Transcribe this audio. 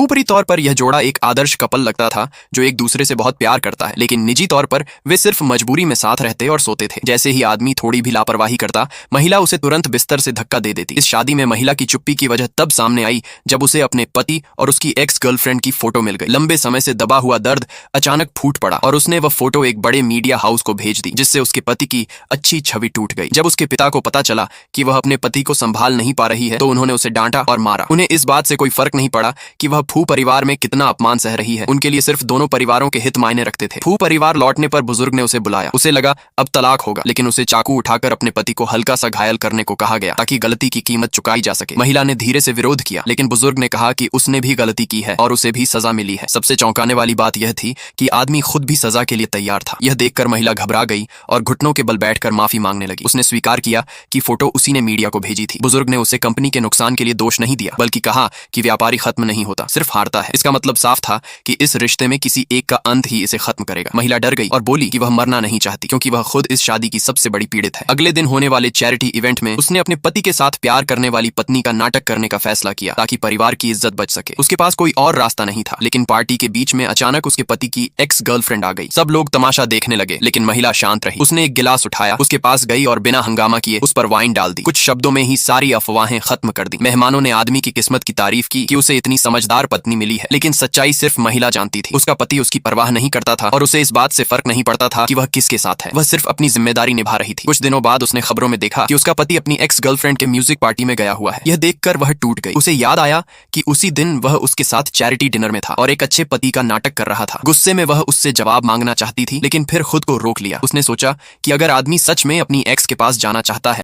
ऊपरी तौर पर यह जोड़ा एक आदर्श कपल लगता था जो एक दूसरे से बहुत प्यार करता है, लेकिन निजी तौर पर वे सिर्फ मजबूरी में साथ रहते और सोते थे। जैसे ही आदमी थोड़ी भी लापरवाही करता, महिला उसे तुरंत बिस्तर से धक्का दे देती। इस शादी में महिला की चुप्पी की वजह तब सामने आई जब उसे अपने पति और उसकी एक्स गर्लफ्रेंड की फोटो मिल गई। लंबे समय से दबा हुआ दर्द अचानक फूट पड़ा और उसने वह फोटो एक बड़े मीडिया हाउस को भेज दी, जिससे उसके पति की अच्छी छवि टूट गई। जब उसके पिता को पता चला कि वह अपने पति को संभाल नहीं पा रही है तो उन्होंने उसे डांटा और मारा। उन्हें इस बात से कोई फर्क नहीं पड़ा कि वह फू परिवार में कितना अपमान सह रही है। उनके लिए सिर्फ दोनों परिवारों के हित मायने रखते थे। फू परिवार लौटने पर बुजुर्ग ने उसे बुलाया। उसे लगा अब तलाक होगा, लेकिन उसे चाकू उठाकर अपने पति को हल्का सा घायल करने को कहा गया ताकि गलती की कीमत चुकाई जा सके। महिला ने धीरे से विरोध किया, लेकिन बुजुर्ग ने कहा कि उसने भी गलती की है और उसे भी सजा मिली है। सबसे चौंकाने वाली बात यह थी कि आदमी खुद भी सजा के लिए तैयार था। यह देखकर महिला घबरा गई और घुटनों के बल बैठकर माफी मांगने लगी। उसने स्वीकार किया कि फोटो उसी ने मीडिया को भेजी थी। बुजुर्ग ने उसे कंपनी के नुकसान के लिए दोष नहीं दिया, बल्कि कहा कि व्यापारी खत्म नहीं होता, सिर्फ हारता है। इसका मतलब साफ था कि इस रिश्ते में किसी एक का अंत ही इसे खत्म करेगा। महिला डर गई और बोली कि वह मरना नहीं चाहती, क्योंकि वह खुद इस शादी की सबसे बड़ी पीड़ित है। अगले दिन होने वाले चैरिटी इवेंट में उसने अपने पति के साथ प्यार करने वाली पत्नी का नाटक करने का फैसला किया ताकि परिवार की इज्जत बच सके। उसके पास कोई और रास्ता नहीं था, लेकिन पार्टी के बीच में अचानक उसके पति की एक्स गर्लफ्रेंड आ गई। सब लोग तमाशा देखने लगे, लेकिन महिला शांत रही। उसने एक गिलास उठाया, उसके पास गई और बिना हंगामा किए उस पर वाइन डाल दी। कुछ शब्दों में ही सारी अफवाहें खत्म कर दी। मेहमानों ने आदमी की किस्मत की तारीफ की कि उसे इतनी समझदार पत्नी मिली है, लेकिन सच्चाई सिर्फ महिला जानती थी। उसका पति उसकी परवाह नहीं करता था और उसे इस बात से फर्क नहीं पड़ता था कि वह किसके साथ है। वह सिर्फ अपनी जिम्मेदारी निभा रही थी। कुछ दिनों बाद उसने खबरों में देखा कि उसका पति अपनी एक्स गर्लफ्रेंड के म्यूजिक पार्टी में गया हुआ है। यह देखकर वह टूट गई। उसे याद आया कि उसी दिन वह उसके साथ चैरिटी डिनर में था और एक अच्छे पति का नाटक कर रहा था। गुस्से में वह उससे जवाब मांगना चाहती थी, लेकिन फिर खुद को रोक लिया। उसने सोचा कि अगर आदमी सच में अपनी एक्स के पास जाना चाहता है